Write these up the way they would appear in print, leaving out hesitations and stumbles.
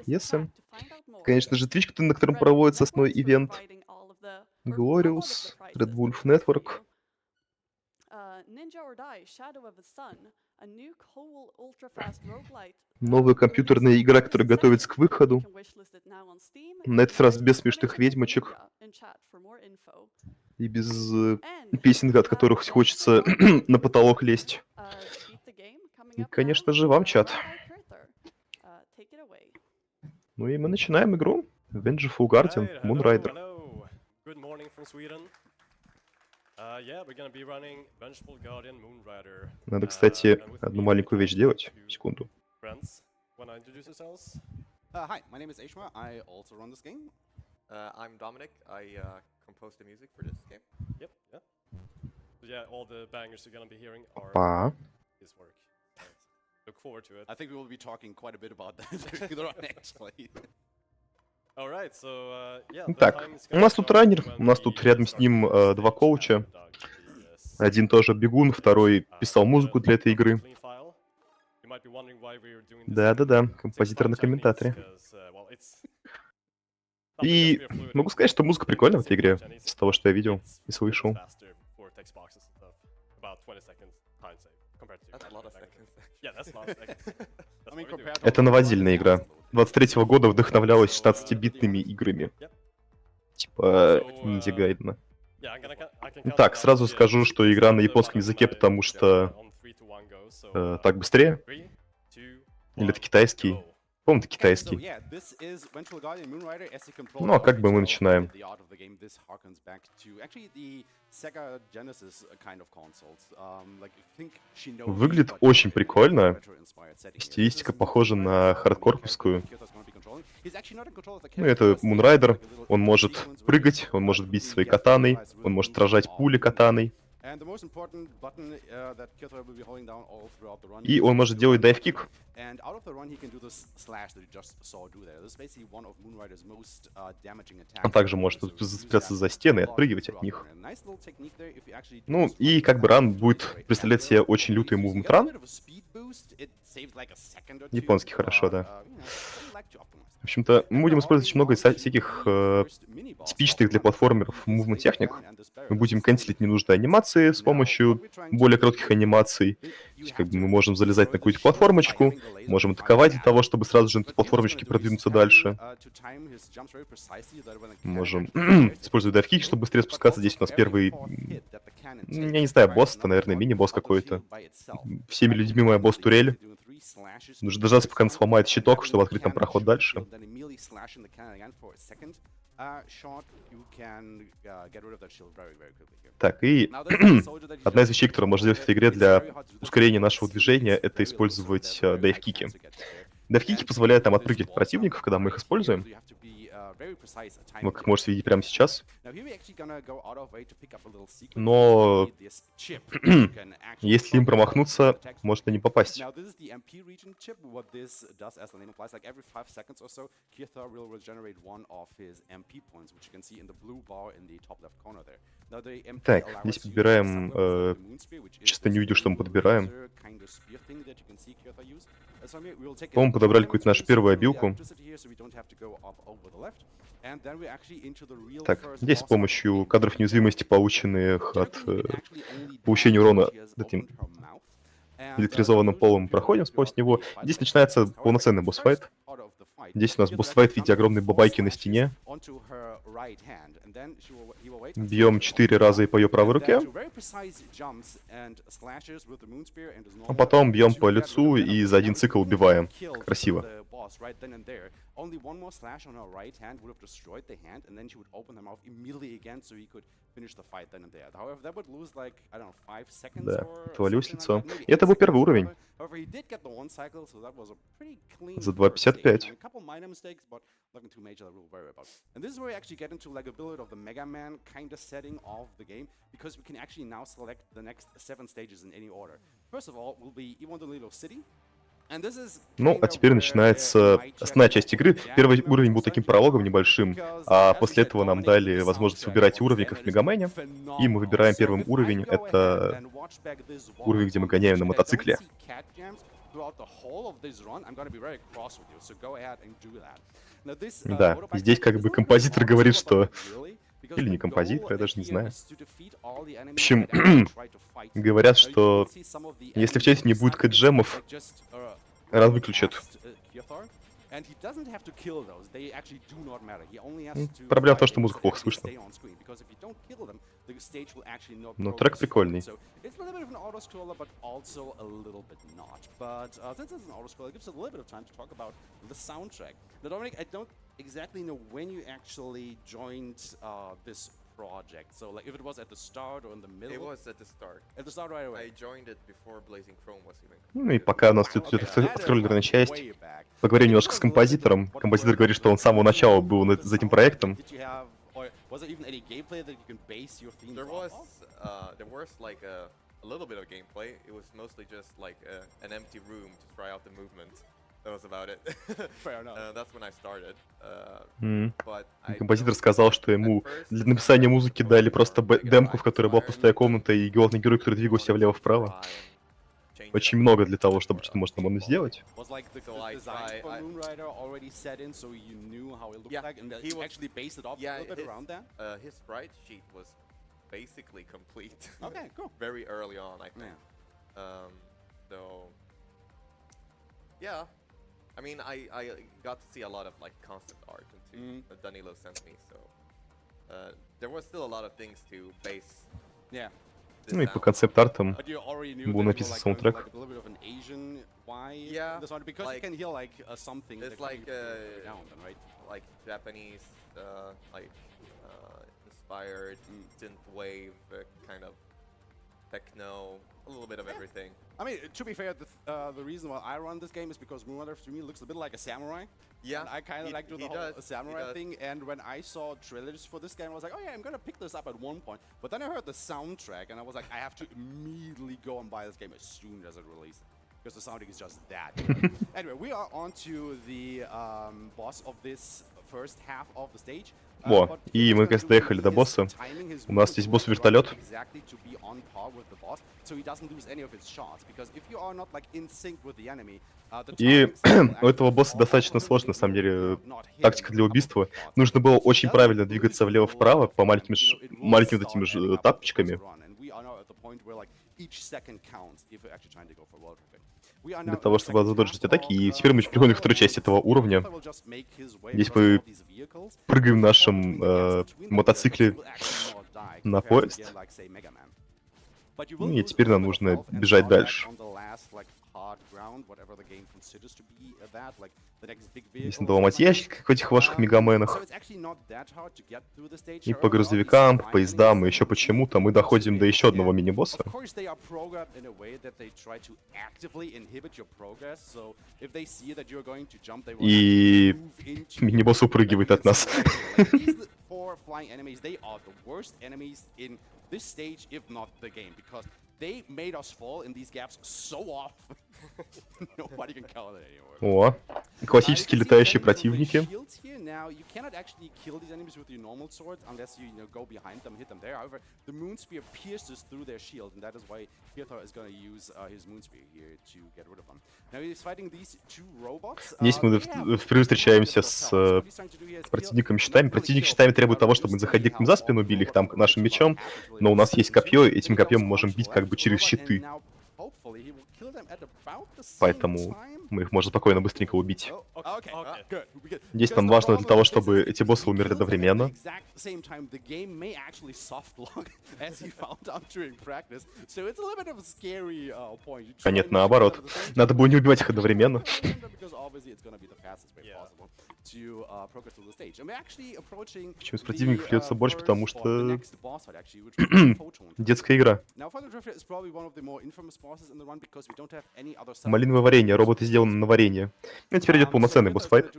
Есы. Конечно же, Twitch, на котором проводится основной ивент. Glorious, Red Wolf Network. Новая компьютерная игра, которая готовится к выходу. На этот раз без смешных ведьмочек. И без песен, от которых хочется на потолок лезть. И, конечно же, вам, чат. Ну и мы начинаем игру. Vengeful Guardian, Moonrider. Надо, кстати, одну маленькую вещь делать. Секунду. Hi, my name is Ashma. I also run this game. I'm Dominic. I composed the music for this game. Yep, yeah. So yeah, all the bangers you're gonna be hearing are Па. his work. Look forward to it. I think we will be talking quite a bit about that later on, actually. Alright, so yeah. Итак, у нас тут раннер, у нас тут рядом с ним два коуча. Один тоже бегун, второй писал музыку для этой игры. Да-да-да, композитор на комментаторе. И могу сказать, что музыка прикольная в этой игре, с того, что я видел и слышал. Это новодельная игра. 23-го года вдохновлялась 16-битными играми. Типа Инди Гайдена. Так, сразу скажу, что игра на японском языке, потому что так быстрее. Или это китайский? По-моему, это китайский. Ну, а как бы мы начинаем? Выглядит очень прикольно. Стилистика похожа на хардкорповскую. Ну, это Moonrider. Он может прыгать, он может бить своей катаной, он может рожать пули катаной. И он может делать дайв-кик. Он также может зацепляться за стены и отпрыгивать от них. Ну, и как бы ран будет представлять себе очень лютый мувмент ран. Японский хорошо, да. В общем-то, мы будем использовать очень много всяких типичных для платформеров мувмент техник. Мы будем канцелить ненужные анимации с помощью более коротких анимаций. То есть, как бы мы можем залезать на какую-то платформочку, можем атаковать для того, чтобы сразу же на платформочке продвинуться дальше. Можем использовать дайв-кик, чтобы быстрее спускаться. Здесь у нас первый, я не знаю, босс, это, наверное, мини-босс какой-то. Всеми любимая босс-турель. Нужно дождаться, пока он сломает щиток, чтобы открыть там проход дальше. Так, и одна из вещей, которую можно сделать в этой игре для ускорения нашего движения, это использовать дайв-кики. Дайв-кики позволяют нам отпрыгивать противников, когда мы их используем. Вы как можете видеть прямо сейчас. Но если им промахнуться, может и не попасть. Так, здесь подбираем... Чисто не увидел, что мы подбираем. По-моему, подобрали какую-то нашу первую обилку. Так, здесь с помощью кадров неуязвимости, полученных от получения урона этим электризованным полом, мы проходим сквозь него. Здесь начинается полноценный босс-файт. Здесь у нас босс-файт в виде огромной бабайки на стене. Бьем 4 раза и по ее правой руке. А потом бьем по лицу и за один цикл убиваем. Красиво. Да, отвалилось лицо. И это был первый уровень. За 2.55. And this is where we actually get into like a bit of the Mega Man kind of setting of the game, because we can actually now select the next 7 stages in any order. First of all, will be Evil Little City. Ну, а теперь начинается основная часть игры. Первый уровень был таким прологом небольшим, а после этого нам дали возможность выбирать уровни, как в Мегамене. И мы выбираем первым уровень, это уровень, где мы гоняем на мотоцикле. throughout the whole of this run, I'm gonna be very cross with you. So go ahead and do that. Now this Да, motorbike здесь fight как is бы a little bit композитор of говорит, auto-scroller, что... but not really, because Или the не композитор, я goal даже не here знаю. is to defeat all the enemies общем, that actually try to fight you. Говорят, Now, you что will see some of the если в enemies чате on не the будет side кэджемов, that just, раз run выключат. past, Kyothar, and he doesn't have to kill those. They actually do not matter. He only has to Проблема в том, fight что them музыку to плохо actually слышно. stay on screen, because if you don't kill them, the stage will actually not Но трек progress прикольный. forward. So it's a little bit of an auto-scroller, but also a little bit not. But since it's an auto-scroller, it gives us a little bit of time to talk about the soundtrack. Now, Dominic, I don't exactly know when you actually joined this project. So, like, if it was at the start or in the middle? It was at the start. At the start right away. I joined it before Blazing Chrome was even Ну и completed. пока у нас тут Okay, идет that is, откроллерная часть, way back. поговорим Can you немножко tell с us a little bit, композитором. like, what Композитор were говорит, что он с самого the начала main был goals of за этим the soundtrack? проектом. Did you have, or was there even any gameplay that you can base your themes There off was of? like a little bit of gameplay. It was mostly just like an empty room to try out the movement. That was about it. Fair enough. That's when I started. But И I композитор don't- сказал, что at ему first, для the написания soundtrack музыки was дали more просто Mega демку, в Drive которой была пустая inspired. комната и главный герой, который I двигался wanted to влево-вправо. try and change it Очень up много a для bit того, for, чтобы что-то можно было paintball. сделать. Was like the So I design for try- I- Moonrider already set in, so you knew how it looked Yeah, like, and that he you was- actually based it off Yeah, a little bit around that? his sprite sheet was basically complete. Okay, cool. Very early on, I think. Yeah. So yeah, I mean, I got to see a lot of like concept art into that Danilo sent me. So there was still a lot of things to base. Yeah. This Ну и по sound on. концепт-артам But you already knew был that you were написан like going for саундтрек. like a little bit of an Asian vibe Yeah, in the sound, because you like- can hear like something It's that like, every now and then, right? Like Japanese, like inspired synth wave, kind of techno, a little bit of everything. I mean, to be fair, the reason why I run this game is because Moonrider to me looks a bit like a samurai. Yeah, And I kind of he- like do the he whole does, he samurai does. thing. And when I saw trailers for this game, I was like, oh yeah, I'm gonna pick this up at one point. But then I heard the soundtrack, and I was like, I have to immediately go and buy this game as soon as it releases. Because the soundtrack is just that good. Anyway, we are on to the boss of this first half of the stage. Во, What и Kyo's мы gonna наконец do доехали до is босса. timing his У нас movement здесь to босс-вертолет. exactly to be on par with the boss, so he doesn't lose any of his shots. Because if you are not like in sync with the enemy, the И timing will у этого actually босса fall достаточно off, сложно, на and самом you деле, will not hit тактика him для with a couple убийства. of shots. Нужно было He очень does правильно lose двигаться a влево-вправо little по bit, маленьким, and, you know, it will маленьким вот этими start adding же up as the тапочками. closer run. And we are now at the point where like each second counts if you're actually trying to go for world record. We are now Для in того, the чтобы second задолжить half атаки. И of, теперь мы переходим ко второй and части этого уровня. Kyothar will just make his way Здесь across мы all these vehicles. прыгаем в The нашем between the gaps between the мотоцикле vehicles will actually not die на compared to a поезд. game like, say, Mega Man. But you Ну will и lose a теперь нам little bit of нужно health and бежать start back дальше. on the last, like, hard ground, whatever the game considers to be that, like the next big Здесь vehicle надо or ломать something like ящики, как в этих ваших that. So мегаменах. it's actually not that hard to get through the stage. И However, по a lot of these грузовикам, к flying поездам и enemies еще that we почему-то see мы in доходим this до game, еще одного again, мини-босса. of course, they are programmed in a way that they try to actively inhibit your progress. So if they see that you're going to jump, they will И actually move into you. мини-босс упрыгивает Like, от нас. like these four flying enemies, they are the worst enemies in this stage, if not the game, because they made us fall in these gaps so often. Nobody can count it anymore. О, классические летающие противники. Now you cannot actually kill these enemies with your normal sword unless you, go behind them, hit them there. However, the moon spear pierces through their shield, and that is why Kyothar is going to use his moon spear here to get rid of them. Now he's fighting these two robots. Здесь мы впервые встречаемся с противниками щитами. Противник щитами требует того, чтобы мы заходили к ним за спину, били их там нашим мечом, но у нас есть копье, и этим копьем мы можем бить как бы через щиты. Поэтому мы их можем спокойно быстренько убить. Здесь нам важно для того, чтобы эти боссы умерли одновременно. А нет, наоборот. Надо было не убивать их одновременно. Почему из противников льется больше, потому что детская игра. Малиновое варенье, роботы сделаны на варенье. И теперь идет полноценный босс-файт.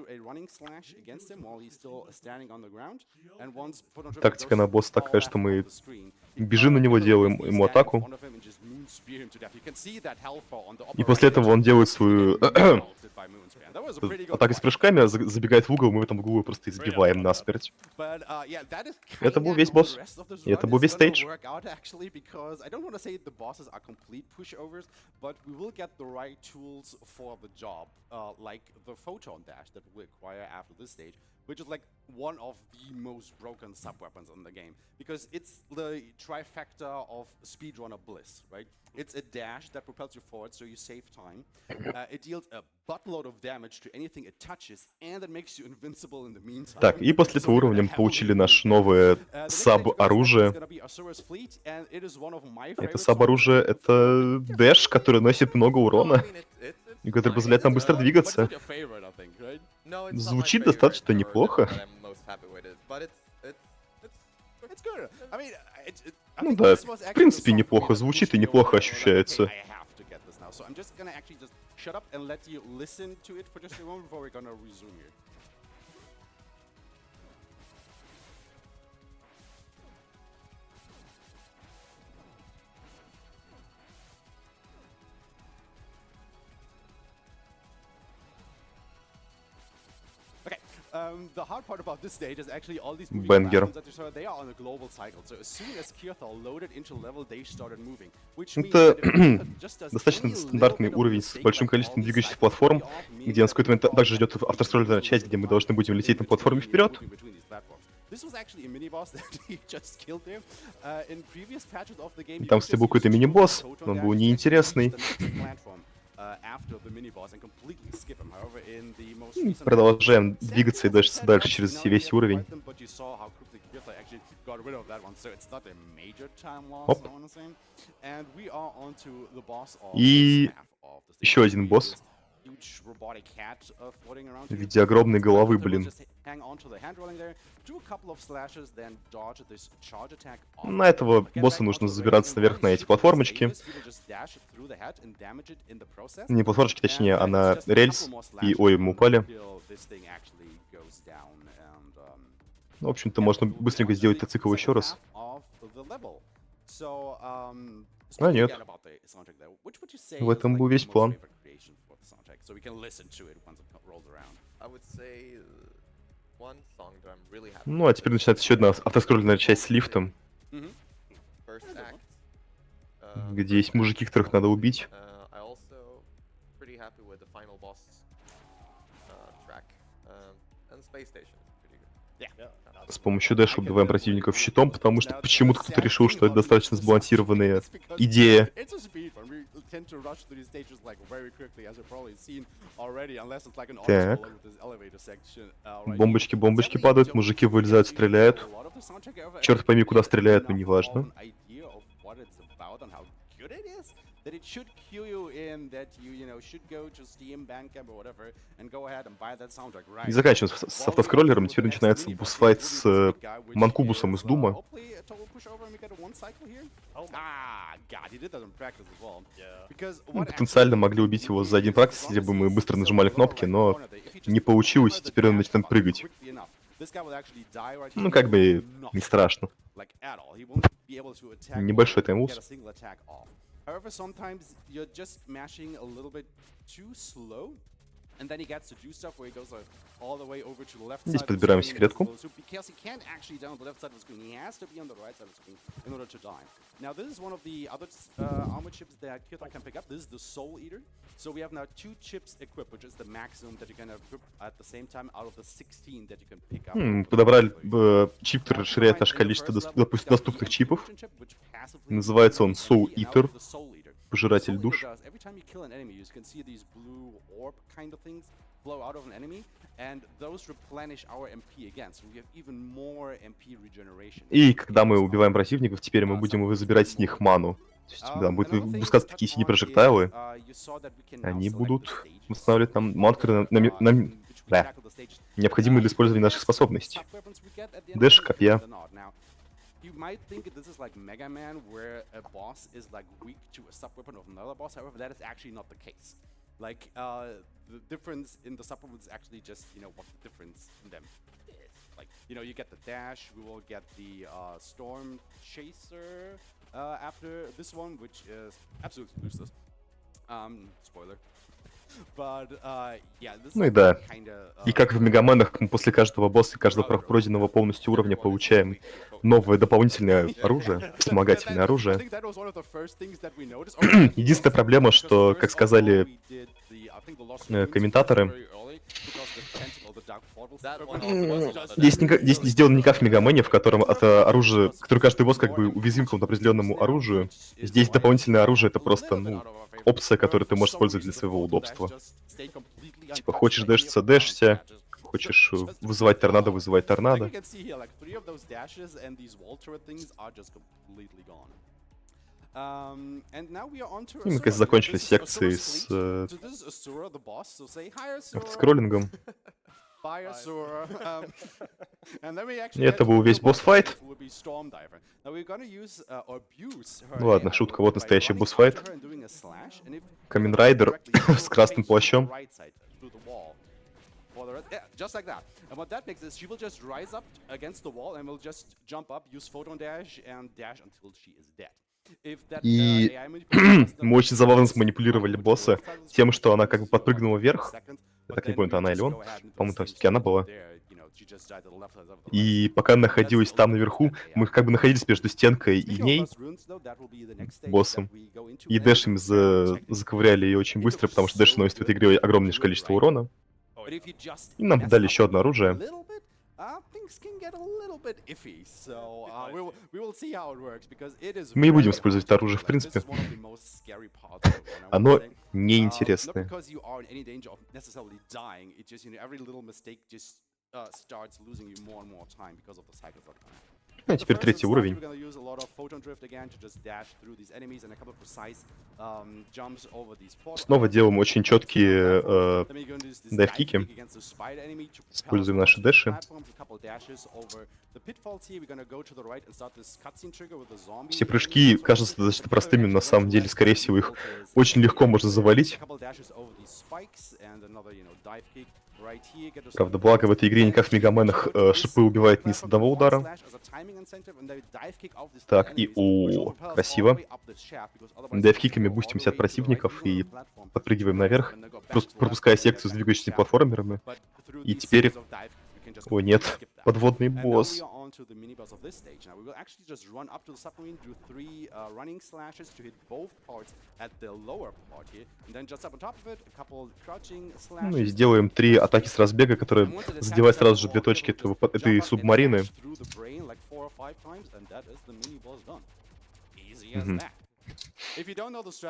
slash against him while he's still standing on the ground. And once Photon Tripper Тактика на goes босса all такая, back что мы on the screen, бежим на него, Killer делаем basically ему stand in атаку, front of him and just moonspear him to death. You can see that hellfall on the и upper после right этого edge он делает is свою getting melted by Moonspear. And that was a pretty good атаку с fight. прыжками, забегает в угол, мы в этом углу просто избиваем насмерть. But yeah, that is Это был kinda весь how босс. the rest of this И это run был is весь gonna стейдж. work out actually, because I don't want to say the bosses are complete pushovers, but we will get the right tools for the job, like the photon dash that we acquire after this stage, which is like one of the most broken sub-weapons in the game, because it's the trifecta of speedrunner bliss, right? It's a dash that propels you forward, so you save time. It deals a buttload of damage to anything it touches, and it makes you invincible in the meantime. Так, и после этого уровня мы получили наше новое саб-оружие. Это саб-оружие — это дэш, который носит много урона, и который позволяет нам быстро двигаться. Звучит достаточно неплохо. Ну да, в принципе неплохо звучит и неплохо ощущается. The hard part about this stage is actually all these moving Бенгер. platforms that you saw, they are on a global cycle. So as soon as Kirthal loaded into level, they started moving. Which means Это that if Kirthal just does достаточно any little стандартный bit of уровень с mistake, большим like количеством all these двигающихся cycles платформ, go off, means где нас в that какой-то момент Kirthal также has ждет to автоскроллерная часть, где мы должны будем лететь на платформе вперед. This was actually a mini-boss that he just killed there. In previous patches of the game, you Там, could кстати, just был какой-то use two мини-босс, photon но он был dashes to actually неинтересный. reach the next platform, after the mini-boss and completely skip him. However, in the most recent Продолжаем patch, двигаться и Sam дальше said дальше actually через now весь you have to уровень. fight them, but you saw how quickly Kirthal actually got rid of that one, so it's not a major time loss, Оп. I wanna say. And we are on to the boss of И this half of the stage. еще один We have босс this huge robotic cat, floating around в here. виде огромной головы, Kirthal will блин. just hang on to the hand rolling there, do a couple of slashes, then dodge this charge attack off. На этого Get босса back нужно onto the забираться rail, and наверх once на he эти hits платформочки. this, he will just dash through the head and damage it in the process. Не платформочки, точнее, а And, на it's just a рельс. couple more И, slashes ой, мы упали. until this thing actually goes down and, Ну, в общем-то, yeah, можно we'll быстренько move on to сделать the цикл еще second раз. half of the level. So, А, speaking нет. again about the soundtrack there, which would you say В is, этом like, был your весь most план. favorite creation for the soundtrack, so we can listen to it once it rolls around? I would say one song that I'm really happy Ну, а теперь начинается еще одна автоскроллерная часть с лифтом, Mm-hmm. First act. где есть мужики, которых надо убить. I also pretty happy with the final boss track. And Space Station is pretty good. С помощью дэша убиваем противников щитом, потому что почему-то кто-то решил, что это достаточно сбалансированная идея. It's a speed run. We tend to rush through these stages like very quickly, as you've probably seen already, unless it's like an Так. obstacle with this elevator section. Right Бомбочки, here. бомбочки Sadly, падают, you мужики don't вылезают, really стреляют. get a lot of the soundtrack ever. Черт пойми, куда It's стреляют, но enough неважно. of an idea of what it's about and how good it is, that it should cue you in that you know, should go to Steam, Bandcamp or whatever, and go ahead and buy that soundtrack right. И заканчиваем с автоскроллером, теперь начинается босс-файт с Манкубусом из Дума. Потенциально могли убить его за один практис, если бы мы быстро нажимали кнопки, но не получилось, и теперь он начинает прыгать. Ну, как бы не страшно. Небольшой таймлуз. However, sometimes you're just mashing a little bit too slow, and then he gets to do stuff where he goes all the way over to the left Здесь side of the подбираем screen, секретку. because he can't actually down the left side of the screen. He has to be on the right side of the screen in order to die. Now, this is one of the other armor chips that Kirthal can pick up. This is the Soul Eater. So we have now 2 chips equipped, which is the maximum that you can equip at the same time out of the 16 that you can pick up. Подобрали чип, который расширяет наше количество доступных чипов. Называется он Soul Eater, пожиратель душ. И когда мы убиваем противников, теперь мы будем забирать с них ману. То есть, да, будут выпускаться такие синие прожектайлы. Они будут восстанавливать нам ману, которая да, необходимы для использования наших способностей. Дэш, копья. You might think this is like Mega Man, where a boss is like weak to a sub-weapon of another boss. However, that is actually not the case. Like the difference in the supplements is actually just what the difference in them is. Like you get the dash. We will get the storm chaser after this one, which is absolutely useless. Spoiler. But yeah, this Ну и да. kinda, И как в Мегаменах, мы после каждого босса и каждого пройденного полностью уровня получаем новое дополнительное оружие, вспомогательное оружие. Единственная проблема, что, как сказали комментаторы, здесь не сделано не как в Мегамене, в котором это оружие, которое каждый босс как бы уязвим к определенному оружию. Здесь дополнительное оружие — это просто, опция, которую ты можешь использовать для своего удобства. Типа, хочешь дэшиться — дэшься, хочешь вызывать торнадо — вызывать торнадо. И мы, конечно, закончили секции с автоскроллингом. И это был весь босс-файт. Ну ладно, шутка, вот настоящий босс-файт. Moonrider с красным плащом. Just like that. And what that makes is she will just rise up against the wall and will just jump up, use photon dash and dash until she is dead. И мы очень забавно сманипулировали босса тем, что она как бы подпрыгнула вверх. Я так не помню, это она или он. По-моему, там все-таки она была. И пока она находилась там наверху, мы как бы находились между стенкой и ней, боссом. И дэшами заковыряли ее очень быстро, потому что дэш наносит в этой игре огромное количество урона. И нам дали еще одно оружие. Мы не будем использовать это оружие, в принципе. Оно неинтересное. А теперь третий уровень. Снова делаем очень четкие дайв-кики. Используем наши дэши. Все прыжки кажутся достаточно простыми, но на самом деле, скорее всего, их очень легко можно завалить. Правда, благо в этой игре не как в Мегаменах шипы убивают не с одного удара. Так, и красиво. Дайв-киками бустимся от противников и подпрыгиваем наверх, просто пропуская секцию с двигающимися платформерами. И теперь... О, нет, подводный босс. Ну и сделаем 3 атаки с разбега, которые задевают сразу же 2 точки этой субмарины.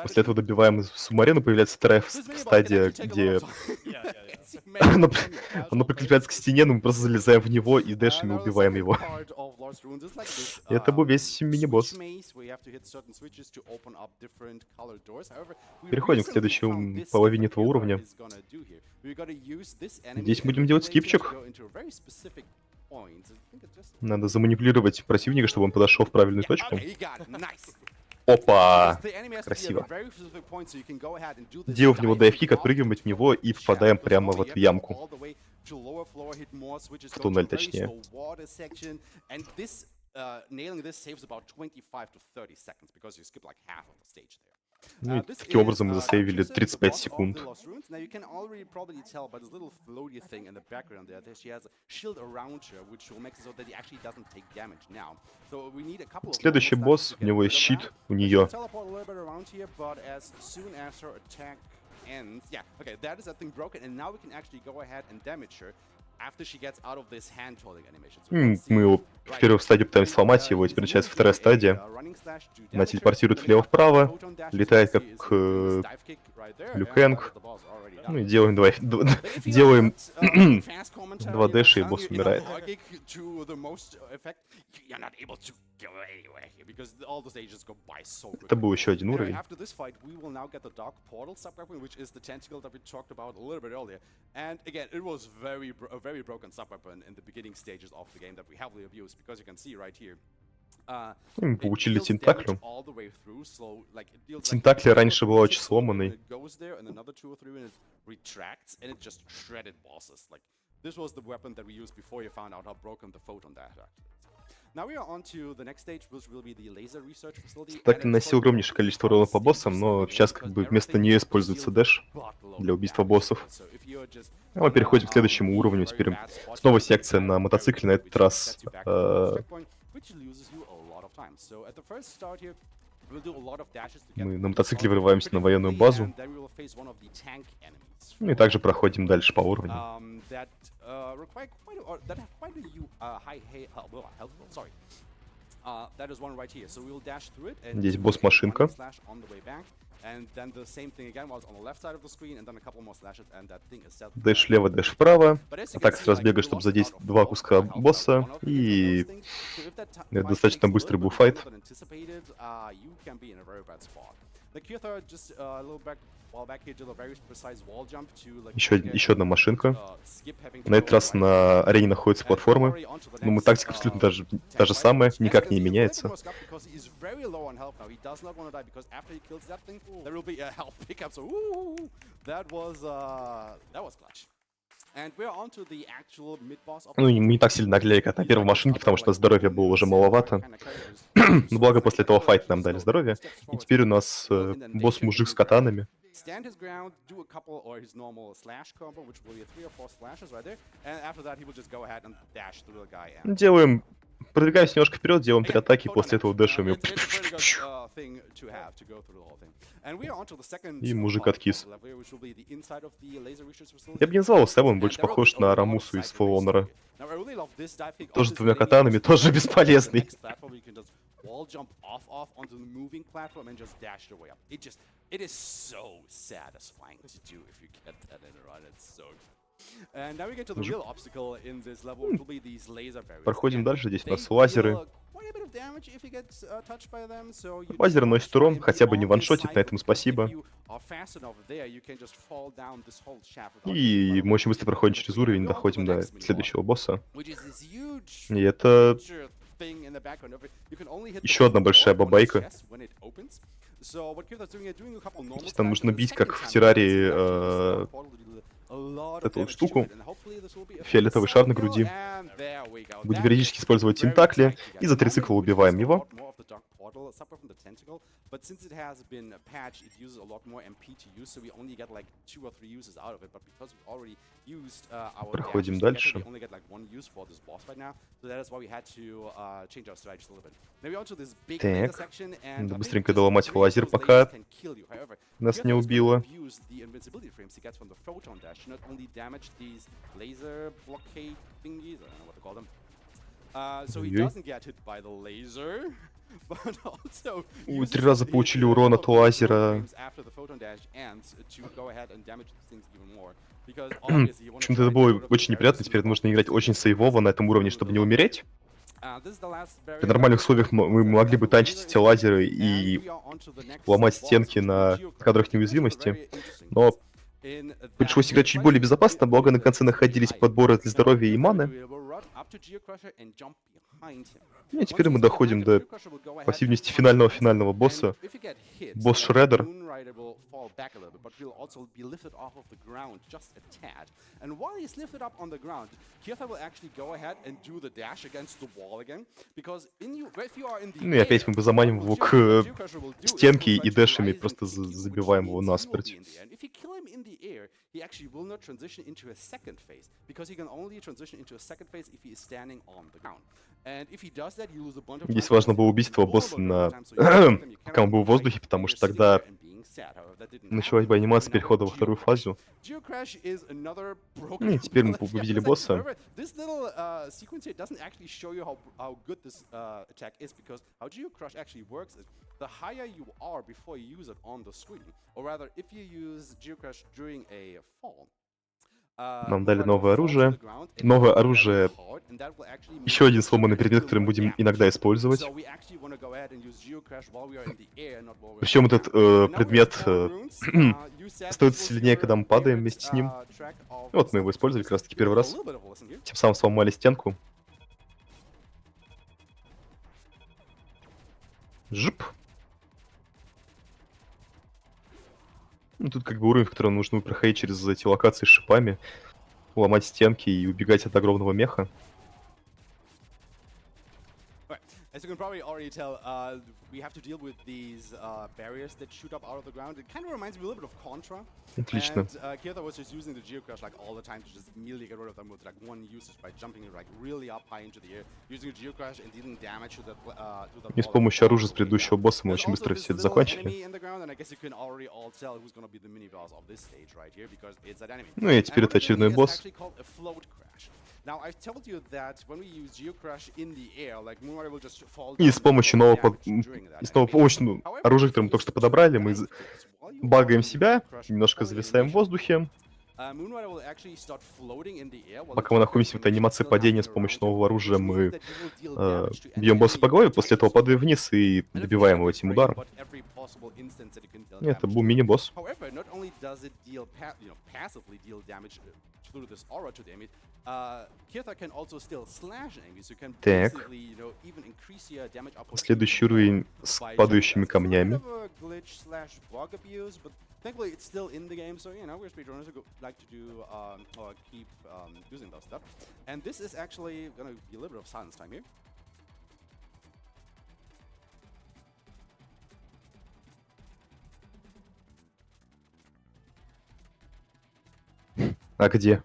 После этого добиваем субмарину, появляется вторая стадия, где оно прикрепляется к стене, но мы просто залезаем в него и дэшами убиваем его. И это был весь мини-босс. Переходим к следующей половине этого уровня. Здесь будем делать скипчик. Надо заманипулировать противника, чтобы он подошел в правильную точку. Опа! Красиво. Делаем в него дайв-кик, отпрыгиваем от него и попадаем прямо в эту ямку. В туннель, точнее. Ну и таким образом мы засейвили 35 секунд. Следующий босс, у него есть щит, у нее. Мы его в первой стадии пытаемся сломать его, теперь начинается вторая стадия. Она телепортирует влево-вправо, летает как Лю Кэнг. Ну и делаем два дэша, и босс умирает. Это был еще один уровень. И мы получили тентаклю. Тентакля раньше была очень сломанной. Тентакль наносил огромнейшее количество урона по боссам, но сейчас как бы вместо нее используется дэш для убийства боссов. А мы переходим к следующему уровню. Теперь снова секция на мотоцикле, на этот раз мы на мотоцикле вырываемся на военную базу. Ну и также проходим дальше по уровню. Здесь босс-машинка. Дэш влево, дэш вправо. А так сразу бегаешь, чтобы задеть два куска босса. И это достаточно быстрый буфайт. Еще одна машинка. На этот раз на арене находятся платформы. Но тактика абсолютно та же самая, никак не меняется. Ну, мы не так сильно наглели, как на первой машинке, потому что здоровья было уже маловато. Но благо после этого файта нам дали здоровье. И теперь у нас босс-мужик с катанами. Делаем... Продвигаемся немножко вперед, делаем 3 атаки, после этого дэшем его... И мужик откис. Я бы не назвал его Севен, больше похож на Рамусу из For Honor. Тоже с 2 катанами, тоже бесполезный. Проходим дальше, здесь у нас лазеры. Лазер наносит урон, хотя бы не ваншотит, на этом спасибо. И мы очень быстро проходим через уровень, доходим до следующего босса. И это еще одна большая бабайка. Здесь там нужно бить, как в террарии, эту вот штуку, фиолетовый шар на груди. Будем периодически использовать тентакли, и за 3 цикла убиваем его. Проходим дальше. Так, надо быстренько доломать лазер, пока нас не убило. Ой, 3 раза получили урон от лазера. Почему-то это было очень неприятно, теперь нужно играть очень сейвово на этом уровне, чтобы не умереть. При нормальных условиях мы могли бы танчить эти лазеры и ломать стенки на кадрах неуязвимости, но пришлось играть чуть более безопасно, благо на конце находились подборы для здоровья и маны. И теперь мы доходим до, по всей видимости, финального босса. Босс Шреддер. Ну и опять мы заманим его к стенке и дэшами просто забиваем его насмерть. Здесь важно было убить этого босса пока он был в воздухе, потому что тогда началась бы анимация перехода во вторую фазу. И теперь мы победили босса. Нам дали новое оружие. Новое оружие — еще один сломанный предмет, который мы будем иногда использовать. Причем этот предмет становится сильнее, когда мы падаем вместе с ним. Вот мы его использовали как раз таки первый раз. Тем самым сломали стенку. Жип. Ну, тут как бы уровень, в котором нужно проходить через эти локации с шипами, ломать стенки и убегать от огромного меха. Right. As you can probably already tell, we have to deal with these barriers that shoot up out of the ground. It kind of reminds me a little bit of Contra. Отлично. And Kirtha was just using the Geocrush like all the time to just immediately get rid of them with like one usage by jumping like really up high into the air, using a Geocrush and dealing damage to the И с помощью оружия с предыдущего босса мы очень быстро все это закончили. Ну и теперь это очередной босс. И с помощью нового оружия, которое мы только что подобрали, мы багаем себя, немножко зависаем в воздухе. Пока мы находимся в этой анимации падения с помощью нового оружия, мы бьем босса по голове, после этого падаем вниз и добиваем его этим ударом. Это был мини-босс. Так. Следующий уровень с падающими камнями. Thankfully, it's still in the game, so you know we're speedrunners who like to do or keep using those stuff. And this is actually gonna be a little bit of silence time here. А где?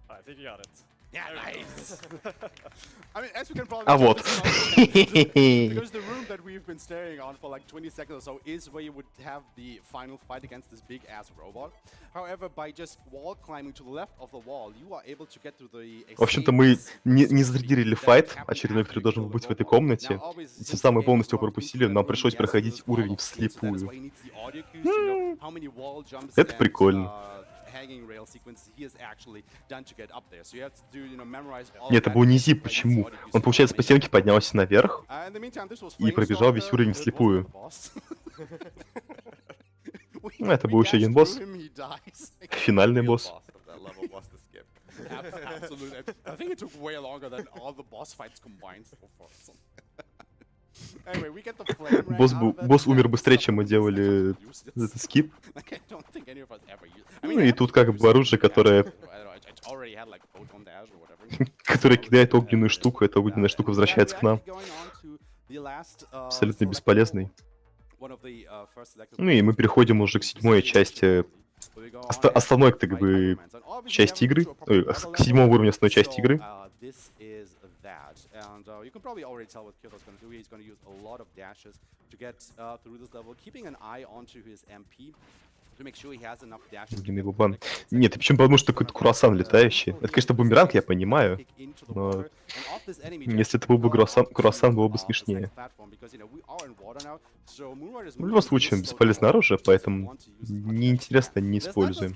I think you got it. Yeah, nice. I mean, as you can probably А tell, вот. because the room that we've been staring on for like 20 seconds or so is where you would have the final fight against this big ass robot. However, by just wall climbing to the left of the wall, you are able to get to the. В общем-то, мы не зарядили файт, очередной, который должен был быть в этой комнате. Тем самым полностью его пропустили, нам пришлось проходить уровень вслепую. Это прикольно. Нет, это был не зип, почему? Он, получается, по стенке поднялся наверх и пробежал весь уровень вслепую. Ну, это был еще один босс. Финальный босс. Босс умер быстрее, чем мы делали этот скип. Ну и тут как бы оружие, которое кидает огненную штуку, эта огненная штука возвращается к нам. Абсолютно бесполезный. Ну и мы переходим уже к седьмой части, основной как бы части игры, к седьмому уровню основной части игры. And you can probably already tell what Kirtha's going to do. He's going to use a lot of dashes to get through this level, keeping an eye onto his MP to make sure he has enough dashes. Его бан. Нет, почему? Потому что какой-то круассан летающий. Это, конечно, бумеранг, я понимаю, но если это был бы круассан, было бы смешнее. В любом случае, бесполезное оружие, поэтому неинтересно, не используем.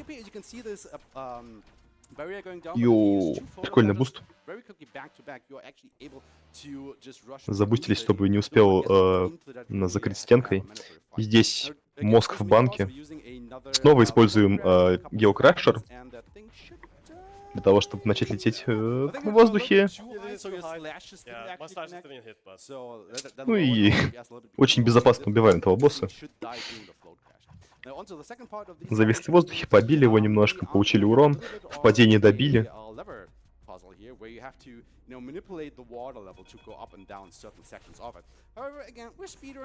Йоу, прикольный буст. Забустились, чтобы не успел нас закрыть стенкой. И здесь мозг в банке. Снова используем геокрашер для того, чтобы начать лететь в воздухе. Ну и очень безопасно убиваем этого босса. Зависли в воздухе, побили его немножко, получили урон, в падении добили.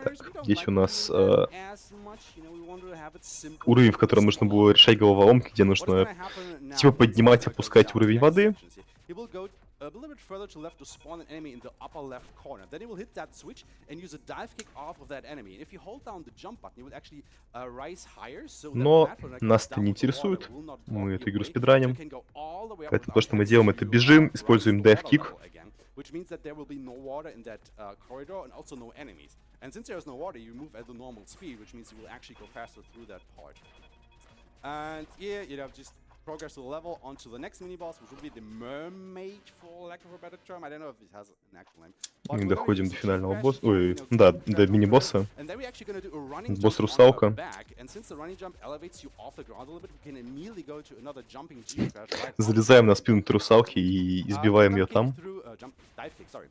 Так, здесь у нас уровень, в котором нужно было решать головоломки, где нужно типа поднимать, опускать уровень воды. A little bit further to left to spawn an enemy in the upper left corner. Then he will hit that switch and use a dive kick off of that enemy. And if you hold down the jump button, he will actually rise higher. Но нас это не интересует. Мы эту игру спидраним. Поэтому то, что мы делаем, это бежим, используем dive kick. Which means that there will be no water in that corridor and also no enemies. And since there's no water, you move at the normal speed, which means you will actually go faster through that part. And yeah, you know, just progress to the level onto the next mini boss, which will be the Mermaid, for lack of a better term. I don't know if it has an actual name. But И we're gonna доходим use до the финального Chief босса. Crash to, Ой, you know, да, keep до track of мини-босса. her. And then we're actually gonna do a running Босс jump on her русалка. back. And since the running jump elevates you off the ground a little bit, we can immediately go to another jumping Chief Crash right on Залезаем the на спину русалки и избиваем ее там. Dive kick, sorry.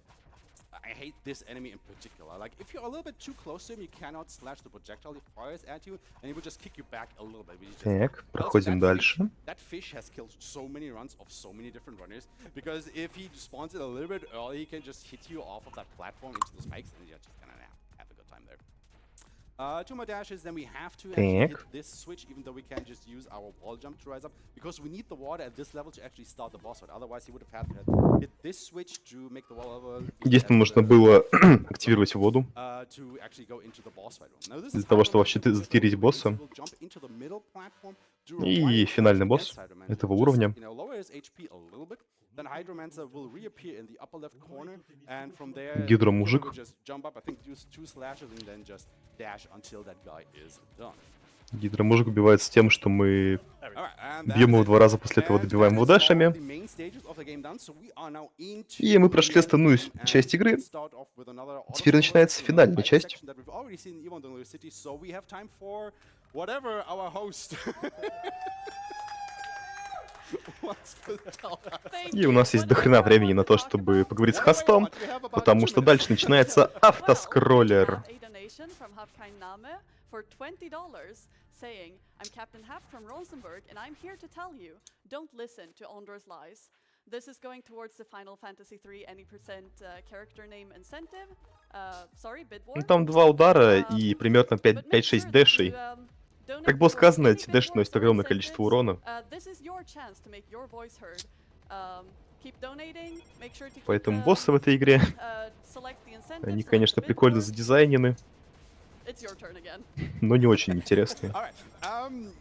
I hate this enemy in particular. Like, if you're a little bit too close to him, you cannot slash the projectile he fires at you, and he will just kick you back a little bit. Так, проходим дальше. That fish has killed so many runs of so many different runners, because if he spawns it a little bit early, he can just hit you off of that platform into the spikes, and you're just gonna have a good time there. 2 more dashes, then we have to actually hit this switch, even though we can just use our wall jump to rise up, because we need the water at this level to actually start the boss fight. Otherwise, he would have had to hit this switch to make the wall level. Здесь нам нужно было активировать воду To actually go into the boss fight room. Now, this для is того, hard чтобы вообще затырить босса. we'll jump into the middle platform, do a И wide финальный dash босс against Hydromancer, этого just, уровня. you know, lower his HP a little bit. Then Hydromancer will reappear in the upper left corner, and from there, Гидромужик. we'll just jump up. I think use 2 slashes and then just dash until that guy is done. Гидромужик убивается тем, что мы Alright, and бьем его that's 2 раза, после этого And добиваем that его is all дашами. the main stages of the game done, so we are now into И мы прошли the основную end game, часть and игры. let's start off with another Теперь auto-scroller начинается in the финальная bike часть. section that we've already seen in Evil Donor City, so we have time for whatever our host wants to tell us. И у нас есть дохрена времени на то, чтобы поговорить с хостом, потому что дальше начинается автоскроллер. For $20, saying, I'm Captain Haft from Rosenberg, and I'm here to tell you, don't listen to Ondor's lies. This is going towards the Final Fantasy III any percent character name incentive. Sorry, bid war. Ну, там 2 удара и примерно 5-6 дэшей. Как было сказано, эти дэши носят огромное количество урона. Поэтому боссы в этой игре, они, конечно, прикольно задизайнены, но не очень интересные. All right.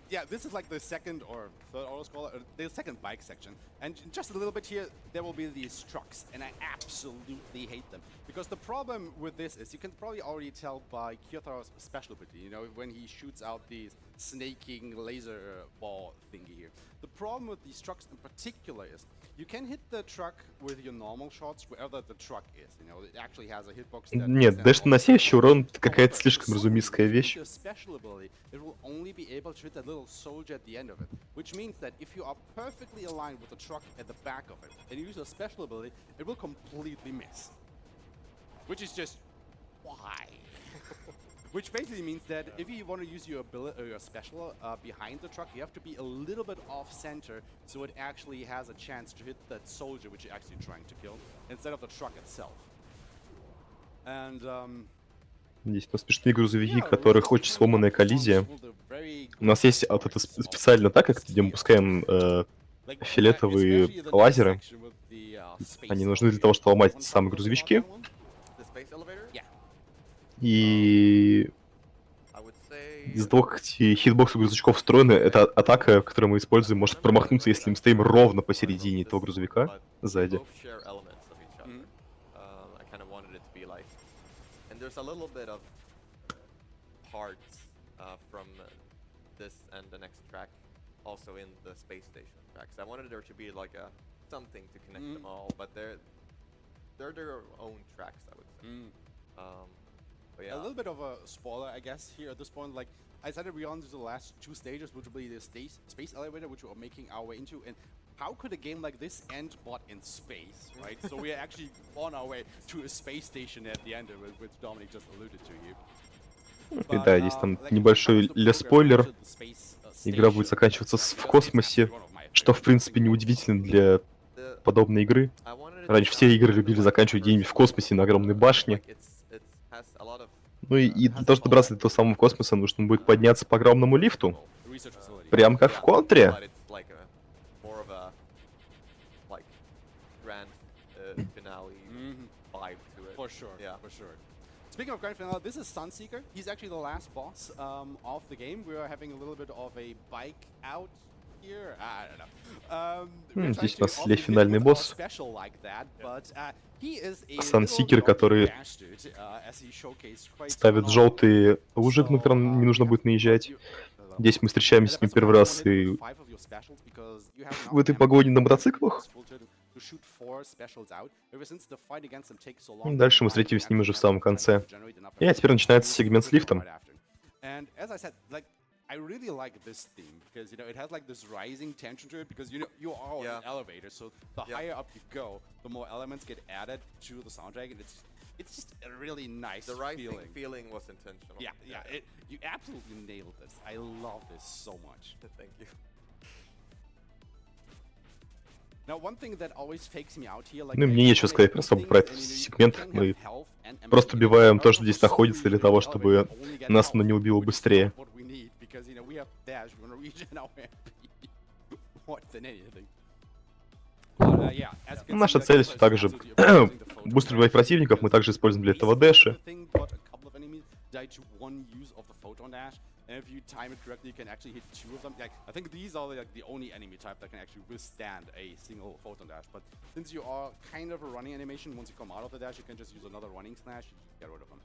Yeah, this is like the second or third auto-scroller, the second bike section. And just a little bit here, there will be these trucks, and I absolutely hate them. Because the problem with this is, you can probably already tell by Kyotharo's special ability, you know, when he shoots out these snaking laser ball thingy here. The problem with these trucks in particular is, you can hit the truck with your normal shots wherever the truck is. You know, it actually has a hitbox that Нет, дэш наносящий урон — это какая-то слишком разумистская вещь. Your special ability, it will only be able to hit that little soldier at the end of it, which means that if you are perfectly aligned with the truck at the back of it and you use a special ability, it will completely miss. Which is just why? Which basically means that if you want to use your ability or your special behind the truck, you have to be a little bit off center so it actually has a chance to hit that soldier which you're actually trying to kill instead of the truck itself. And Здесь у нас смешные грузовики, у которых очень сломанная коллизия. У нас есть вот это специальная атака, где мы пускаем фиолетовые лазеры. Они нужны для того, чтобы ломать эти самые грузовички. И из-за того, как эти хитбоксы грузовичков встроены, эта атака, которую мы используем, может промахнуться, если мы стоим ровно посередине этого грузовика сзади. There's a little bit of parts from this and the next track also in the space station tracks. I wanted there to be like a something to connect them all, but they're their own tracks, I would say. But yeah. A little bit of a spoiler, I guess, here at this point. Like, I said that we're on to the last 2 stages, which will be the space elevator, which we are making our way into. And how could a game like this end but in space, right? So we are actually on our way to a space station at the end of it, which Dominic just alluded to here. И да, здесь там небольшой спойлер. Игра будет заканчиваться в космосе, что в принципе неудивительно для подобной игры. Раньше все игры любили заканчивать где-нибудь в космосе на огромной башне. Ну и для того, чтобы добраться до того самого космоса, нужно будет подняться по огромному лифту. Прям как в Контре. For sure, yeah, for sure. Speaking of grand finale, this is Sunseeker. He's actually the last boss of the game. We are having a little bit of a bike out here. I don't know. Здесь у нас финальный босс. Сансикер, который ставит желтые лужи, на которые не нужно будет наезжать. Здесь мы встречаемся с ним первый раз, и because you have В этой погоне на мотоциклах. to shoot 4 specials out. Ever since the fight against them takes so long, Дальше мы встретились с ними уже в самом конце. И теперь начинается сегмент с лифтом. And as I said, like, I really like this theme because it has like this rising tension to it because you are on an elevator, so the higher up you go, the more elements get added to the soundtrack, and it's just a really nice feeling was intentional. Yeah, you absolutely nailed this. I love this so much. Thank you. Now, one thing that always fakes me out here, like, Ну, мне нечего сказать особо про этот сегмент. Мы просто убиваем то, что здесь находится, для того, чтобы нас оно не убило быстрее. Наша цель все так же быстро убивать противников, мы также используем для этого дэши. And if you time it correctly, you can actually hit 2 of them. Like, I think these are like the only enemy type that can actually withstand a single photon dash. But since you are kind of a running animation, once you come out of the dash, you can just use another running slash and get rid of them.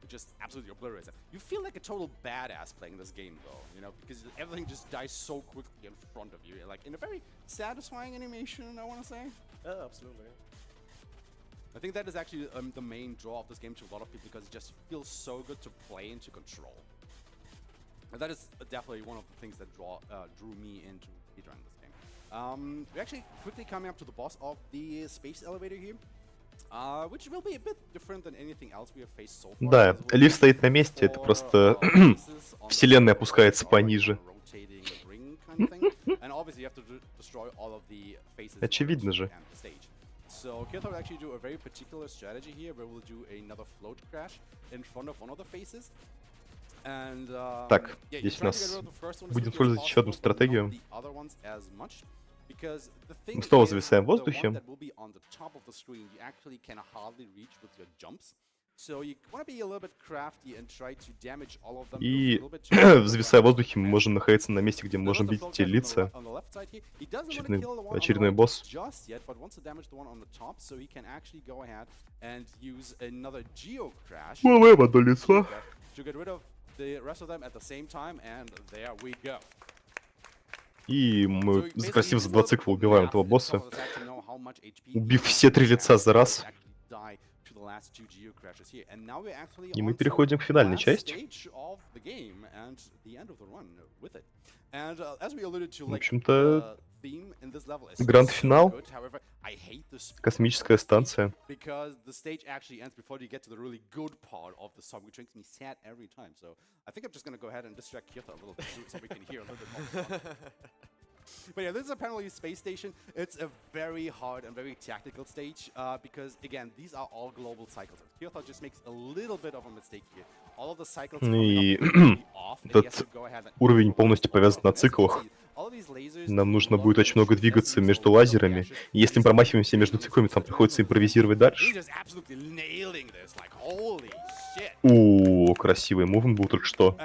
It just absolutely obliterates them. You feel like a total badass playing this game, though, because everything just dies so quickly in front of you. Like, in a very satisfying animation, I want to say. Yeah, absolutely. I think that is actually the main draw of this game to a lot of people because it just feels so good to play and to control. And that is definitely one of the things that drew me into speedrunning this game. We're actually quickly coming up to the boss of the space elevator here, which will be a bit different than anything else we have faced so far. Да, лифт стоит на месте, это просто вселенная опускается пониже. Очевидно же. So Kirthor will actually do a very particular strategy here, where we'll do another float crash in front of one of the faces. Так, здесь у нас будем использовать еще одну стратегию. Мы снова зависаем в воздухе. И, зависая в воздухе, мы можем находиться на месте, где мы можем видеть те лица. Очередной босс. Малое одно лицо. The rest of them at the same time, and there we go. И мы красиво за 2 цикла убиваем этого босса, убив все 3 лица за раз. И мы переходим к финальной части. В общем-то, гранд-финал. Космическая станция. But yeah, this is apparently a space station. It's a very hard and very tactical stage because, again, these are all global cycles. Kirthor just makes a little bit of a mistake here. All of the cycles И off. этот уровень полностью повязан на циклах. Нам нужно будет очень много двигаться между лазерами. И если мы промахиваемся между циклами, там приходится импровизировать дальше. О, красивый мувн был только что.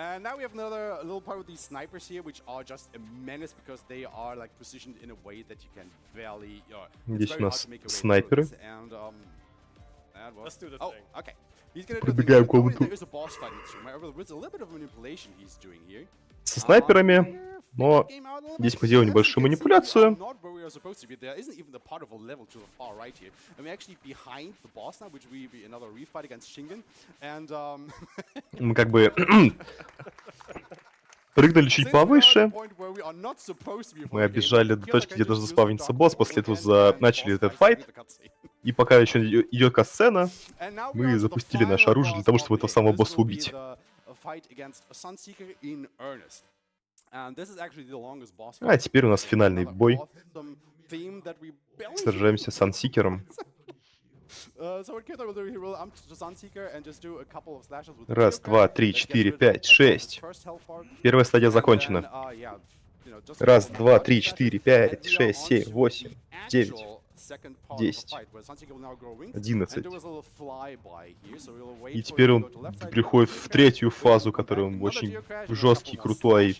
Здесь у нас снайперы. Пробегаем комнату. Со снайперами. Но здесь мы делаем небольшую манипуляцию. Мы как бы прыгнули чуть повыше. Мы оббежали до точки, где должен заспавниться босс. После этого начали этот файт. И пока еще идет катсцена, мы запустили наше оружие для того, чтобы этого самого босса убить. А теперь у нас финальный бой. Сражаемся с Сансикером. Раз, два, три, четыре, пять, шесть. Первая стадия закончена. Раз, два, три, четыре, пять, шесть, семь, восемь, девять, 10, 11. И теперь он приходит в третью фазу, которая очень жесткий, крутой.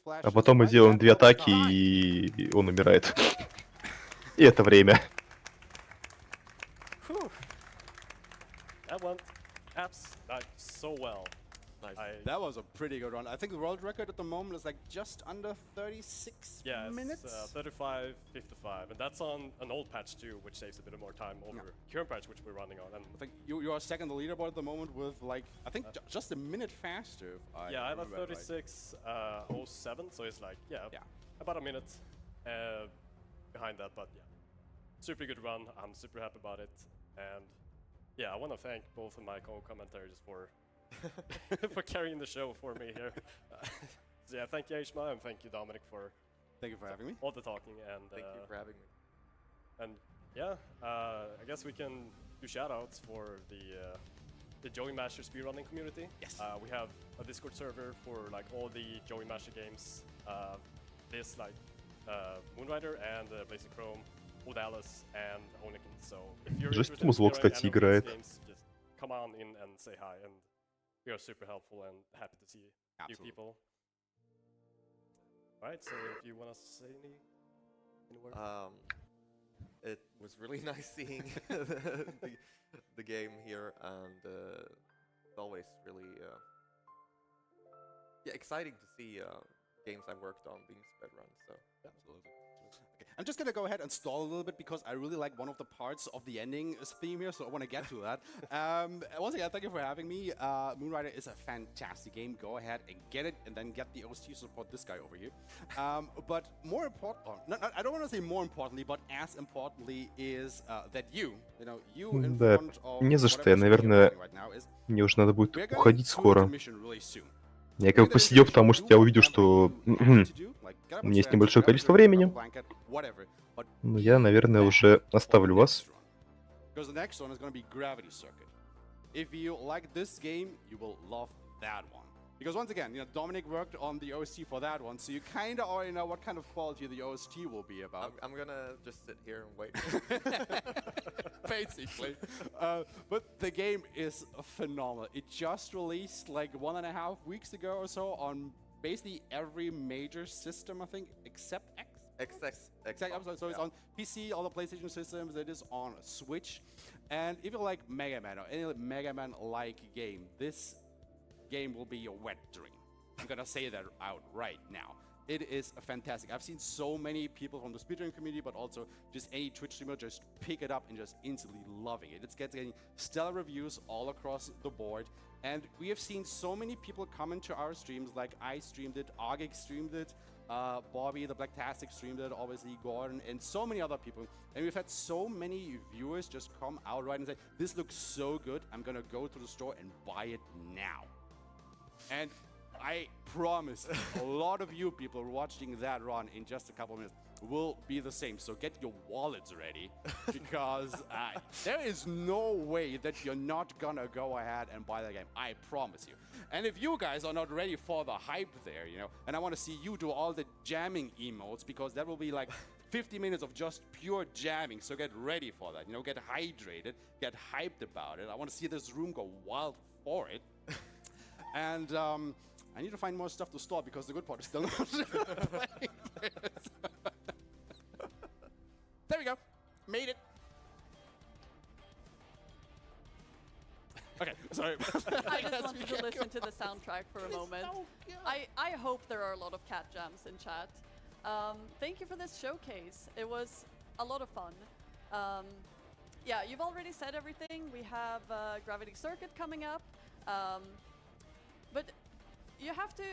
А потом мы делаем 2 атаки, и он умирает. И это время. Nice. That was a pretty good run. I think the world record at the moment is like just under 36 Yeah, minutes. it's 35, 55, and that's on an old patch too, which saves a bit of more time over current patch, which we're running on. And I think you are second on the leaderboard at the moment with like, I think just a minute faster. If I yeah, I have a remember right. 36:07, so it's like about a minute behind that. But yeah, super good run. I'm super happy about it, and yeah, I want to thank both of my co-commentators for for carrying the show for me here. So yeah, thank you Aishma and thank you Dominic for Thank you for having me. all the talking and Thank you for having me. and yeah, I guess we can do shoutouts for the Joey Masher speedrunning community. Yes. We have a Discord server for like all the Joey Masher games. This like Moonrider and Blazing Chrome, Odalis and Oniken. So if you're Жесть interested in музло, speedrunning кстати, any of these играет. games, just come on in and say hi, and we are super helpful and happy to see you Absolutely. people. Alright, so if you want to say any words? It was really nice seeing the game here, and it's always really exciting to see games I worked on being speedrun. So Absolutely. Okay. I'm just gonna go ahead and stall a little bit because I really like one of the parts of the ending theme here, so I want to get to that. Once again, thank you for having me. Moonrider is a fantastic game. Go ahead and get it, and then get the OST to support this guy over here. But more important, I don't want to say more importantly, but as importantly is that you in Да, front of не за что. whatever Я, screen you're наверное, playing right now is мне уже надо будет we're going уходить to скоро. intermission really soon. Я как бы посидел, потому что я увидел, что у меня есть небольшое количество времени. Но я, наверное, уже оставлю вас. Because the next one is going to be Gravity Circuit. If you like this game, you will love that one. Because once again, Dominic worked on the OST for that one, so you kind of already know what kind of quality the OST will be about. I'm gonna just sit here and wait. Basically. But the game is phenomenal. It just released like 1.5 weeks ago or so on basically every major system, I think, except Xbox. So it's on PC, all the PlayStation systems. It is on Switch. And if you like Mega Man or any Mega Man-like game, this game will be your wet dream. I'm gonna say that out right now. It is fantastic. I've seen so many people from the speedrunning community, but also just any Twitch streamer just pick it up and just instantly loving it. It's getting stellar reviews all across the board. And we have seen so many people come into our streams, like I streamed it, Agic streamed it, Bobby the Blacktastic streamed it, obviously Gordon, and so many other people. And we've had so many viewers just come outright and say, this looks so good, I'm gonna go to the store and buy it now. And I promise a lot of you people watching that run in just a couple minutes will be the same. So get your wallets ready, because there is no way that you're not gonna go ahead and buy that game. I promise you. And if you guys are not ready for the hype there, and I want to see you do all the jamming emotes, because that will be like 50 minutes of just pure jamming. So get ready for that. Get hydrated, get hyped about it. I want to see this room go wild for it. And I need to find more stuff to store, because the good part is still not playing this. There we go. Made it. Okay, sorry. I just wanted to listen to the soundtrack for a moment. I hope there are a lot of cat jams in chat. Thank you for this showcase. It was a lot of fun. Yeah, you've already said everything. We have Gravity Circuit coming up. But you have to,